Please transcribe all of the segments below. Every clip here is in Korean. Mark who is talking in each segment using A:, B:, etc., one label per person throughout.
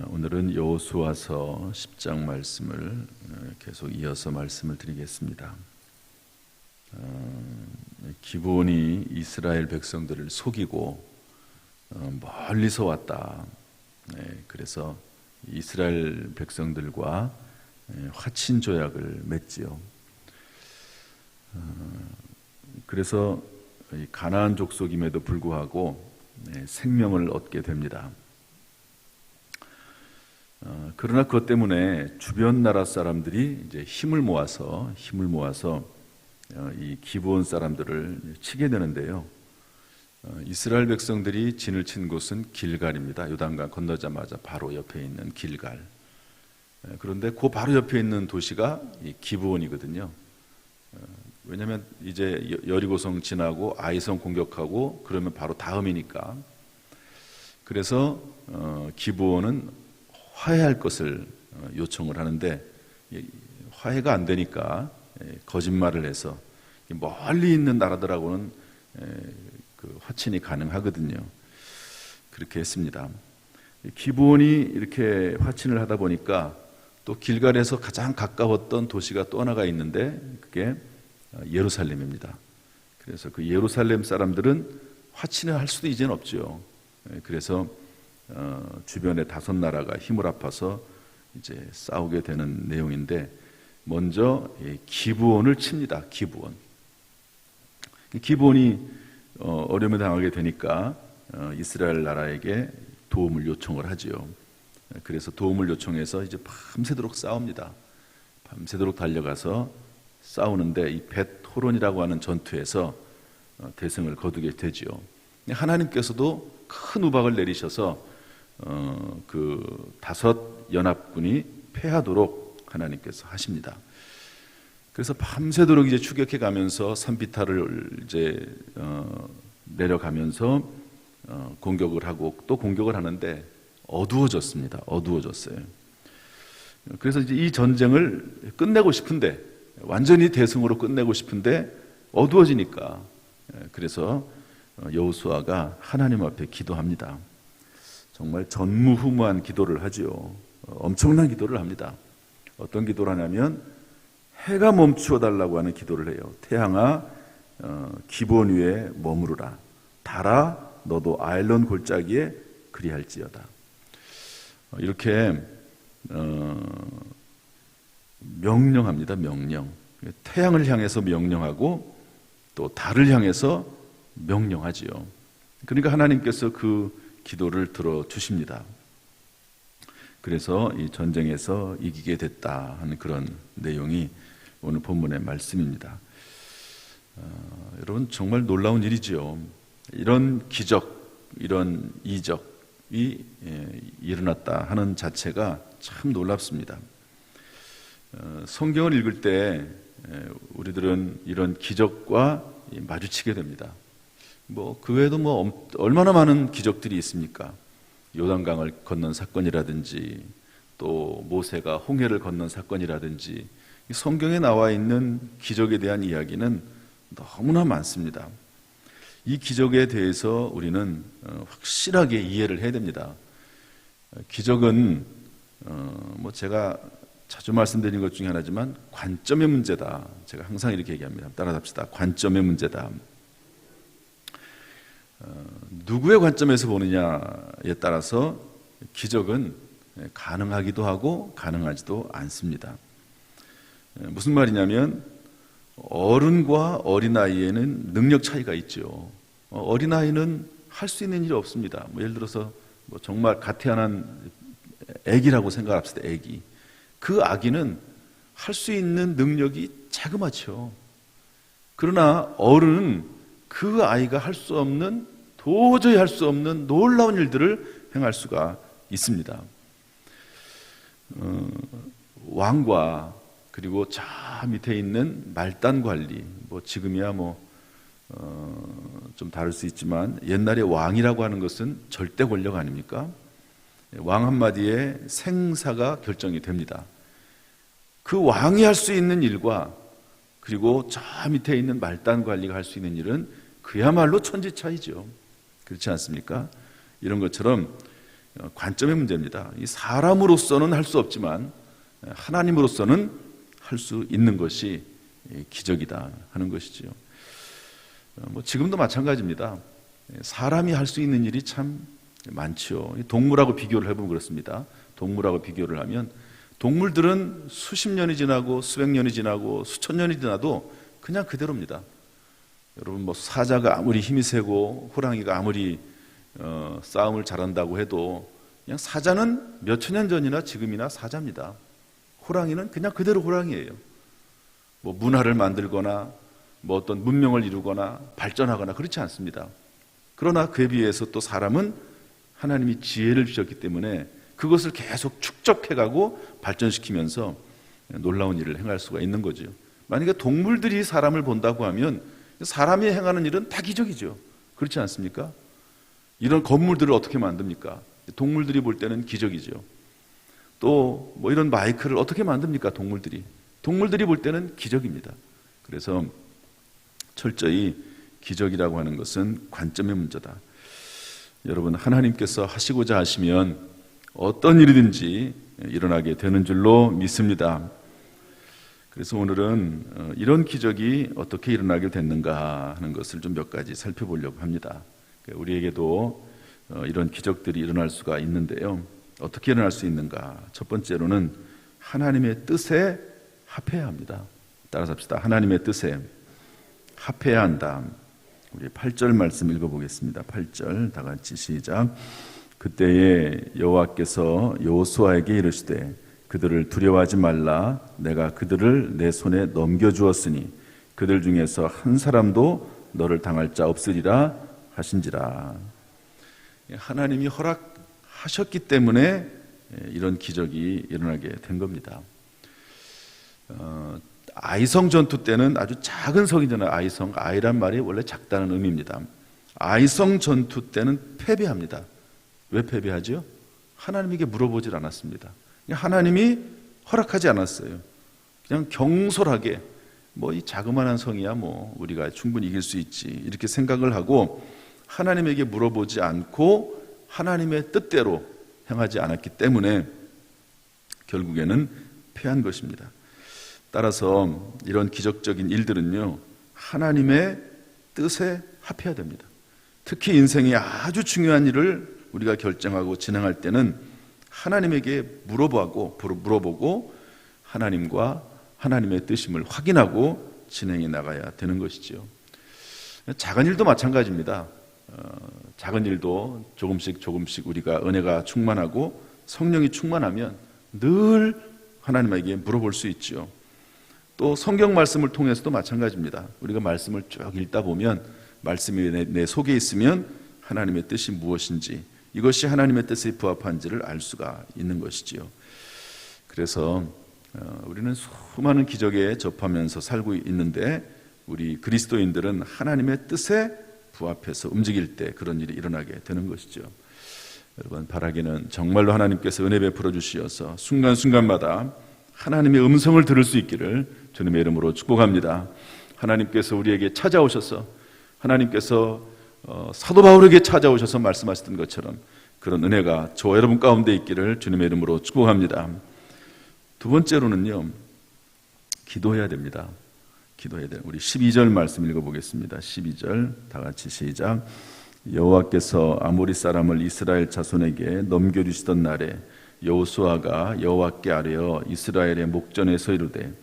A: 오늘은 여호수아서 10장 말씀을 계속 이어서 말씀을 드리겠습니다. 기브온이 이스라엘 백성들을 속이고 멀리서 왔다. 그래서 이스라엘 백성들과 화친 조약을 맺지요. 그래서 가나안 족속임에도 불구하고 생명을 얻게 됩니다. 그러나 그것 때문에 주변 나라 사람들이 이제 힘을 모아서 이 기브온 사람들을 치게 되는데요. 이스라엘 백성들이 진을 친 곳은 길갈입니다. 요단강 건너자마자 바로 옆에 있는 길갈. 그런데 그 바로 옆에 있는 도시가 이 기브온이거든요. 왜냐하면 이제 여리고성 지나고 아이성 공격하고 그러면 바로 다음이니까. 그래서 기브온은 화해할 것을 요청을 하는데 화해가 안 되니까 거짓말을 해서 멀리 있는 나라들하고는 그 화친이 가능하거든요. 그렇게 했습니다. 기브온이 이렇게 화친을 하다 보니까 또 길갈에서 가장 가까웠던 도시가 또 하나가 있는데 그게 예루살렘입니다. 그래서 그 예루살렘 사람들은 화친을 할 수도 이제는 없죠. 그래서 주변에 5나라가 힘을 합해서 이제 싸우게 되는 내용인데 먼저 기브온을 칩니다. 기브온이 어려움을 당하게 되니까 이스라엘 나라에게 도움을 요청을 하지요. 그래서 도움을 요청해서 이제 밤새도록 싸웁니다. 밤새도록 달려가서 싸우는데 이 벳호론이라고 하는 전투에서 대승을 거두게 되지요. 하나님께서도 큰 우박을 내리셔서 그 5 연합군이 패하도록 하나님께서 하십니다. 그래서 밤새도록 이제 추격해 가면서 산비탈을 이제 내려가면서 공격을 하고 또 공격을 하는데 어두워졌어요. 그래서 이제 이 전쟁을 끝내고 싶은데 완전히 대승으로 끝내고 싶은데 어두워지니까 그래서 여호수아가 하나님 앞에 기도합니다. 정말 전무후무한 기도를 하지요. 엄청난 기도를 합니다. 어떤 기도를 하냐면 해가 멈추어 달라고 하는 기도를 해요. 태양아 기브온 위에 머무르라. 달아 너도 아일론 골짜기에 그리할지어다. 이렇게 명령합니다. 명령. 태양을 향해서 명령하고 또 달을 향해서 명령하지요. 그러니까 하나님께서 그 기도를 들어주십니다. 그래서 이 전쟁에서 이기게 됐다 하는 그런 내용이 오늘 본문의 말씀입니다. 여러분 정말 놀라운 일이지요. 이런 기적, 이런 이적이 일어났다 하는 자체가 참 놀랍습니다. 성경을 읽을 때 우리들은 이런 기적과 마주치게 됩니다. 그 외에도 얼마나 많은 기적들이 있습니까? 요단강을 건넌 사건이라든지 또 모세가 홍해를 건넌 사건이라든지 성경에 나와 있는 기적에 대한 이야기는 너무나 많습니다. 이 기적에 대해서 우리는 확실하게 이해를 해야 됩니다. 기적은 제가 자주 말씀드린 것 중에 하나지만 관점의 문제다. 제가 항상 이렇게 얘기합니다. 따라잡시다. 관점의 문제다. 누구의 관점에서 보느냐에 따라서 기적은 가능하기도 하고 가능하지도 않습니다. 무슨 말이냐면 어른과 어린아이에는 능력 차이가 있죠. 어린아이는 할 수 있는 일이 없습니다. 예를 들어서 정말 갓 태어난 아기라고 생각합시다. 아기. 그 아기는 할 수 있는 능력이 자그마죠. 그러나 어른은 그 아이가 도저히 할 수 없는 놀라운 일들을 행할 수가 있습니다. 왕과 그리고 저 밑에 있는 말단 관리, 지금이야 좀 다를 수 있지만 옛날에 왕이라고 하는 것은 절대 권력 아닙니까? 왕 한마디에 생사가 결정이 됩니다. 그 왕이 할 수 있는 일과 그리고 저 밑에 있는 말단 관리가 할 수 있는 일은 그야말로 천지차이죠. 그렇지 않습니까? 이런 것처럼 관점의 문제입니다. 이 사람으로서는 할 수 없지만 하나님으로서는 할 수 있는 것이 기적이다 하는 것이지요. 지금도 마찬가지입니다. 사람이 할 수 있는 일이 참 많지요. 동물하고 비교를 해보면 그렇습니다. 동물하고 비교를 하면 동물들은 수십 년이 지나고 수백 년이 지나고 수천 년이 지나도 그냥 그대로입니다. 여러분 사자가 아무리 힘이 세고 호랑이가 아무리 싸움을 잘한다고 해도 그냥 사자는 몇천 년 전이나 지금이나 사자입니다. 호랑이는 그냥 그대로 호랑이에요. 문화를 만들거나 어떤 문명을 이루거나 발전하거나 그렇지 않습니다. 그러나 그에 비해서 또 사람은 하나님이 지혜를 주셨기 때문에 그것을 계속 축적해가고 발전시키면서 놀라운 일을 행할 수가 있는 거죠. 만약에 동물들이 사람을 본다고 하면 사람이 행하는 일은 다 기적이죠. 그렇지 않습니까? 이런 건물들을 어떻게 만듭니까? 동물들이 볼 때는 기적이죠. 또 이런 마이크를 어떻게 만듭니까? 동물들이 볼 때는 기적입니다. 그래서 철저히 기적이라고 하는 것은 관점의 문제다. 여러분, 하나님께서 하시고자 하시면 어떤 일이든지 일어나게 되는 줄로 믿습니다. 그래서 오늘은 이런 기적이 어떻게 일어나게 됐는가 하는 것을 좀 몇 가지 살펴보려고 합니다. 우리에게도 이런 기적들이 일어날 수가 있는데요. 어떻게 일어날 수 있는가? 첫 번째로는 하나님의 뜻에 합해야 합니다. 따라서 합시다. 하나님의 뜻에 합해야 한다. 우리 8절 말씀 읽어보겠습니다. 8절 다 같이 시작. 그때에 여호와께서 여호수아에게 이르시되 그들을 두려워하지 말라. 내가 그들을 내 손에 넘겨주었으니 그들 중에서 한 사람도 너를 당할 자 없으리라 하신지라. 하나님이 허락하셨기 때문에 이런 기적이 일어나게 된 겁니다. 아이성 전투 때는 아주 작은 성이잖아요. 아이란 말이 원래 작다는 의미입니다. 아이성 전투 때는 패배합니다. 왜 패배하죠? 하나님에게 물어보질 않았습니다. 하나님이 허락하지 않았어요. 그냥 경솔하게 이 자그마한 성이야 우리가 충분히 이길 수 있지 이렇게 생각을 하고 하나님에게 물어보지 않고 하나님의 뜻대로 행하지 않았기 때문에 결국에는 패한 것입니다. 따라서 이런 기적적인 일들은요, 하나님의 뜻에 합해야 됩니다. 특히 인생의 아주 중요한 일을 우리가 결정하고 진행할 때는 하나님에게 물어보고 하나님과 하나님의 뜻임을 확인하고 진행해 나가야 되는 것이죠. 작은 일도 마찬가지입니다. 작은 일도 조금씩 우리가 은혜가 충만하고 성령이 충만하면 늘 하나님에게 물어볼 수 있죠. 또 성경 말씀을 통해서도 마찬가지입니다. 우리가 말씀을 쭉 읽다 보면 말씀이 내 속에 있으면 하나님의 뜻이 무엇인지 이것이 하나님의 뜻에 부합한지를 알 수가 있는 것이지요. 그래서 우리는 수많은 기적에 접하면서 살고 있는데 우리 그리스도인들은 하나님의 뜻에 부합해서 움직일 때 그런 일이 일어나게 되는 것이죠. 여러분, 바라기는 정말로 하나님께서 은혜 베풀어 주시어서 순간순간마다 하나님의 음성을 들을 수 있기를 주님의 이름으로 축복합니다. 하나님께서 우리에게 찾아오셔서 하나님께서 사도 바울에게 찾아오셔서 말씀하셨던 것처럼 그런 은혜가 저와 여러분 가운데 있기를 주님의 이름으로 축복합니다. 두 번째로는요, 기도해야 됩니다. 기도해야 돼요. 우리 12절 말씀 읽어보겠습니다. 12절 다 같이 시작. 여호와께서 아모리 사람을 이스라엘 자손에게 넘겨주시던 날에 여호수아가 여호와께 아뢰어 이스라엘의 목전에서 이르되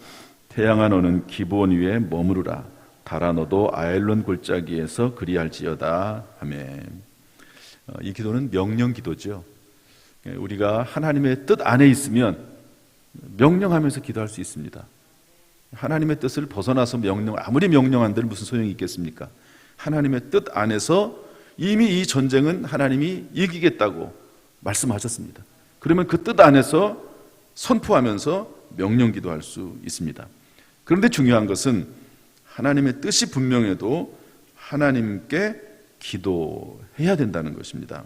A: 태양아 너는 기브온 위에 머무르라. 달아 너도 아엘론 골짜기에서 그리할지어다 하매. 이 기도는 명령 기도죠. 우리가 하나님의 뜻 안에 있으면 명령하면서 기도할 수 있습니다. 하나님의 뜻을 벗어나서 아무리 명령한들 무슨 소용이 있겠습니까? 하나님의 뜻 안에서 이미 이 전쟁은 하나님이 이기겠다고 말씀하셨습니다. 그러면 그 뜻 안에서 선포하면서 명령 기도할 수 있습니다. 그런데 중요한 것은 하나님의 뜻이 분명해도 하나님께 기도해야 된다는 것입니다.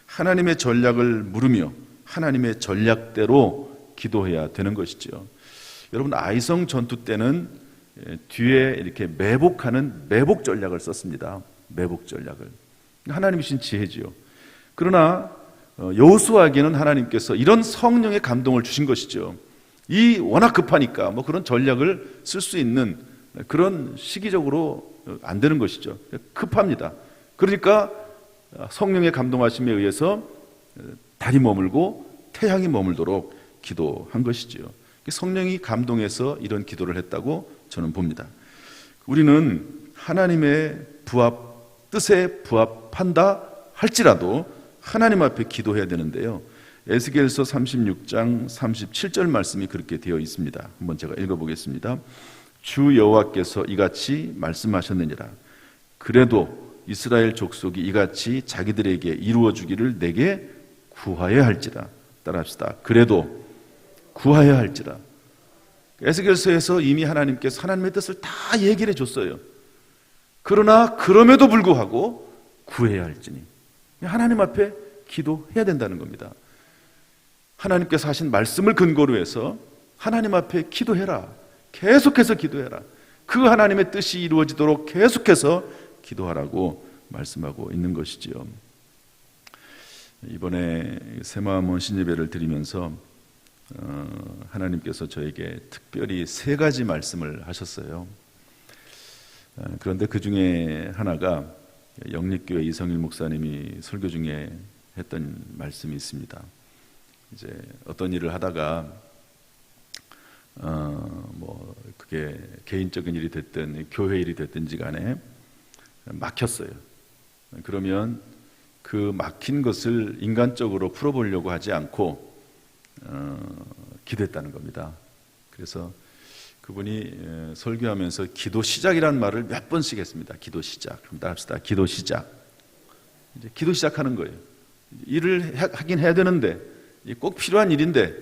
A: 하나님의 전략을 물으며 하나님의 전략대로 기도해야 되는 것이죠. 여러분, 아이성 전투 때는 뒤에 이렇게 매복하는 매복 전략을 썼습니다. 매복 전략을. 하나님이 주신 지혜지요. 그러나 여호수아에게는 하나님께서 이런 성령의 감동을 주신 것이죠. 이 워낙 급하니까 뭐 그런 전략을 쓸 수 있는 그런 시기적으로 안 되는 것이죠. 급합니다. 그러니까 성령의 감동하심에 의해서 달이 머물고 태양이 머물도록 기도한 것이지요. 성령이 감동해서 이런 기도를 했다고 저는 봅니다. 우리는 하나님의 뜻에 부합한다 할지라도 하나님 앞에 기도해야 되는데요. 에스겔서 36장 37절 말씀이 그렇게 되어 있습니다. 한번 제가 읽어보겠습니다. 주 여호와께서 이같이 말씀하셨느니라. 그래도 이스라엘 족속이 이같이 자기들에게 이루어 주기를 내게 구하여야 할지라. 따라합시다. 그래도 구하여야 할지라. 에스겔서에서 이미 하나님께서 하나님의 뜻을 다 얘기를 해줬어요. 그러나 그럼에도 불구하고 구해야 할지니 하나님 앞에 기도해야 된다는 겁니다. 하나님께서 하신 말씀을 근거로 해서 하나님 앞에 기도해라. 계속해서 기도해라. 그 하나님의 뜻이 이루어지도록 계속해서 기도하라고 말씀하고 있는 것이지요. 이번에 새마음 원신예배를 드리면서 하나님께서 저에게 특별히 3가지 말씀을 하셨어요. 그런데 그 중에 하나가 영립교회 이성일 목사님이 설교 중에 했던 말씀이 있습니다. 이제 어떤 일을 하다가 뭐 그게 개인적인 일이 됐든 교회 일이 됐든지 간에 막혔어요. 그러면 그 막힌 것을 인간적으로 풀어보려고 하지 않고 기도했다는 겁니다. 그래서 그분이 설교하면서 기도 시작이라는 말을 몇 번씩 했습니다. 기도 시작. 그럼 따라합시다. 기도 시작. 이제 기도 시작하는 거예요. 일을 하긴 해야 되는데 꼭 필요한 일인데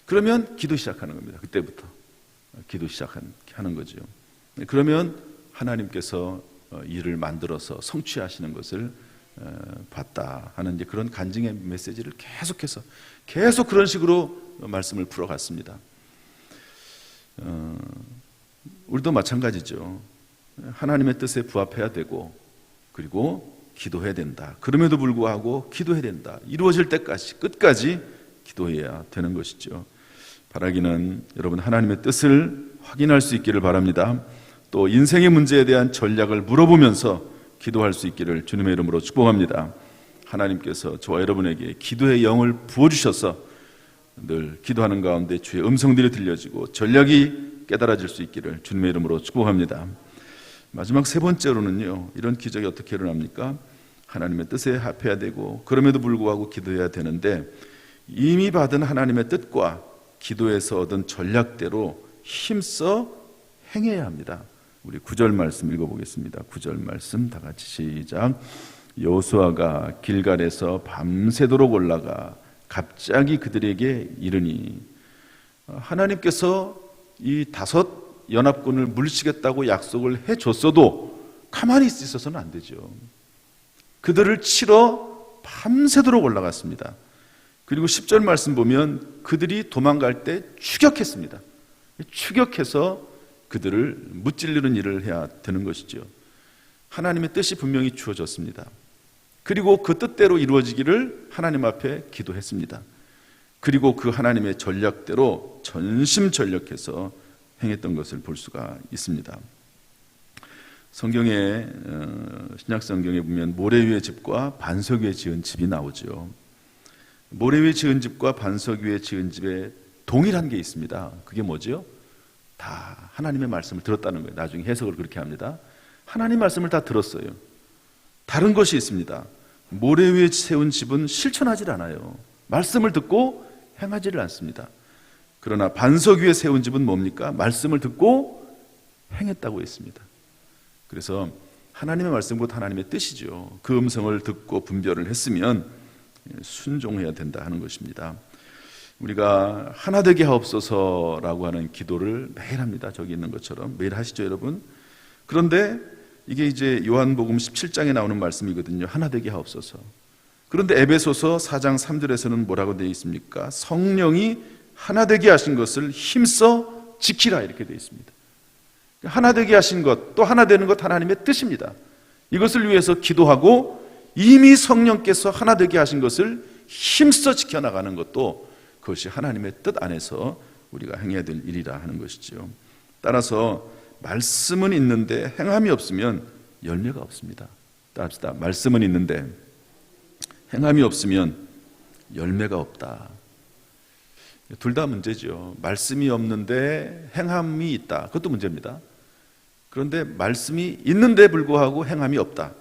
A: 그러면 기도 시작하는 겁니다. 그때부터 기도 시작하는 거죠. 그러면 하나님께서 일을 만들어서 성취하시는 것을 봤다 하는 이제 그런 간증의 메시지를 계속해서 계속 그런 식으로 말씀을 풀어갔습니다. 우리도 마찬가지죠. 하나님의 뜻에 부합해야 되고 그리고 기도해야 된다. 그럼에도 불구하고 기도해야 된다. 이루어질 때까지 끝까지 기도해야 되는 것이죠. 바라기는 여러분 하나님의 뜻을 확인할 수 있기를 바랍니다. 또 인생의 문제에 대한 전략을 물어보면서 기도할 수 있기를 주님의 이름으로 축복합니다. 하나님께서 저와 여러분에게 기도의 영을 부어주셔서 늘 기도하는 가운데 주의 음성들이 들려지고 전략이 깨달아질 수 있기를 주님의 이름으로 축복합니다. 마지막 3번째로는요, 이런 기적이 어떻게 일어납니까? 하나님의 뜻에 합해야 되고 그럼에도 불구하고 기도해야 되는데 이미 받은 하나님의 뜻과 기도에서 얻은 전략대로 힘써 행해야 합니다. 우리 9절 말씀 읽어보겠습니다. 9절 말씀 다 같이 시작. 여호수아가 길갈에서 밤새도록 올라가 갑자기 그들에게 이르니, 하나님께서 이 5 연합군을 물리치겠다고 약속을 해줬어도 가만히 있어서는 안 되죠. 그들을 치러 밤새도록 올라갔습니다. 그리고 10절 말씀 보면 그들이 도망갈 때 추격했습니다. 추격해서 그들을 무찔르는 일을 해야 되는 것이죠. 하나님의 뜻이 분명히 주어졌습니다. 그리고 그 뜻대로 이루어지기를 하나님 앞에 기도했습니다. 그리고 그 하나님의 전략대로 전심전력해서 행했던 것을 볼 수가 있습니다. 성경에 신약 성경에 보면 모래 위에 집과 반석 위에 지은 집이 나오죠. 모래 위에 지은 집과 반석 위에 지은 집에 동일한 게 있습니다. 그게 뭐죠? 다 하나님의 말씀을 들었다는 거예요. 나중에 해석을 그렇게 합니다. 하나님 말씀을 다 들었어요. 다른 것이 있습니다. 모래 위에 세운 집은 실천하지 않아요. 말씀을 듣고 행하지를 않습니다. 그러나 반석 위에 세운 집은 뭡니까? 말씀을 듣고 행했다고 했습니다. 그래서 하나님의 말씀은 하나님의 뜻이죠. 그 음성을 듣고 분별을 했으면 순종해야 된다 하는 것입니다. 우리가 하나 되게 하옵소서라고 하는 기도를 매일 합니다. 저기 있는 것처럼 매일 하시죠, 여러분? 그런데 이게 이제 요한복음 17장에 나오는 말씀이거든요. 하나 되게 하옵소서. 그런데 에베소서 4장 3절에서는 뭐라고 되어 있습니까? 성령이 하나 되게 하신 것을 힘써 지키라 이렇게 되어 있습니다. 하나 되게 하신 것, 또 하나 되는 것 하나님의 뜻입니다. 이것을 위해서 기도하고 이미 성령께서 하나 되게 하신 것을 힘써 지켜나가는 것도 그것이 하나님의 뜻 안에서 우리가 행해야 될 일이라 하는 것이지요. 따라서 말씀은 있는데 행함이 없으면 열매가 없습니다. 따릅시다. 말씀은 있는데 행함이 없으면 열매가 없다. 둘 다 문제죠. 말씀이 없는데 행함이 있다. 그것도 문제입니다. 그런데 말씀이 있는데 불구하고 행함이 없다.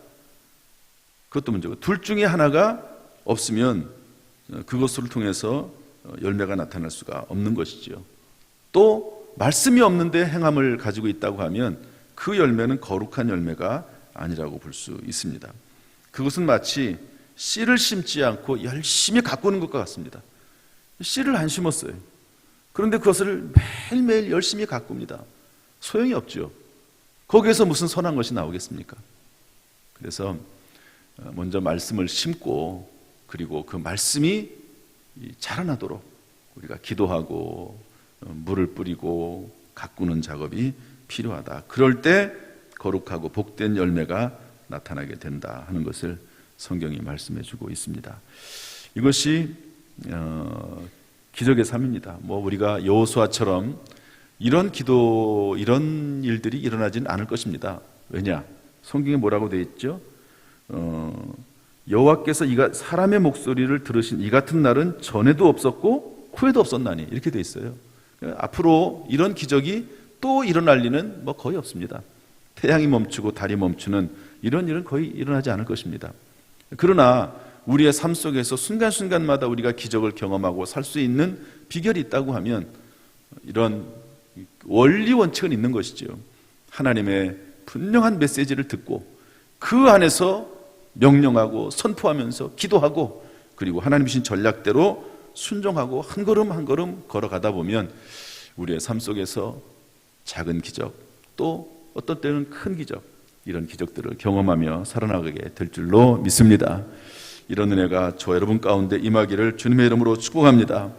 A: 그것도 문제고, 둘 중에 하나가 없으면 그것을 통해서 열매가 나타날 수가 없는 것이지요. 또 말씀이 없는데 행함을 가지고 있다고 하면 그 열매는 거룩한 열매가 아니라고 볼 수 있습니다. 그것은 마치 씨를 심지 않고 열심히 가꾸는 것과 같습니다. 씨를 안 심었어요. 그런데 그것을 매일매일 열심히 가꿉니다. 소용이 없죠. 거기에서 무슨 선한 것이 나오겠습니까? 그래서 먼저 말씀을 심고, 그리고 그 말씀이 자라나도록 우리가 기도하고 물을 뿌리고 가꾸는 작업이 필요하다. 그럴 때 거룩하고 복된 열매가 나타나게 된다 하는 것을 성경이 말씀해 주고 있습니다. 이것이 기적의 삶입니다. 우리가 여호수아처럼 이런 기도, 이런 일들이 일어나지는 않을 것입니다. 왜냐? 성경에 뭐라고 되어 있죠? 여호와께서 사람의 목소리를 들으신 이 같은 날은 전에도 없었고 후에도 없었나니, 이렇게 되어 있어요. 앞으로 이런 기적이 또 일어날 리는 거의 없습니다. 태양이 멈추고 달이 멈추는 이런 일은 거의 일어나지 않을 것입니다. 그러나 우리의 삶 속에서 순간순간마다 우리가 기적을 경험하고 살 수 있는 비결이 있다고 하면 이런 원리 원칙은 있는 것이죠. 하나님의 분명한 메시지를 듣고 그 안에서 명령하고 선포하면서 기도하고, 그리고 하나님 주신 전략대로 순종하고 한 걸음 한 걸음 걸어가다 보면 우리의 삶 속에서 작은 기적, 또 어떤 때는 큰 기적, 이런 기적들을 경험하며 살아나가게 될 줄로 믿습니다. 이런 은혜가 저 여러분 가운데 임하기를 주님의 이름으로 축복합니다.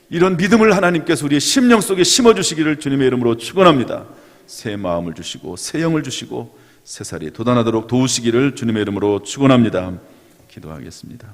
A: 이런 믿음을 하나님께서 우리의 심령 속에 심어주시기를 주님의 이름으로 축원합니다. 새 마음을 주시고 새 영을 주시고 새 살이 돋아나도록 도우시기를 주님의 이름으로 축원합니다. 기도하겠습니다.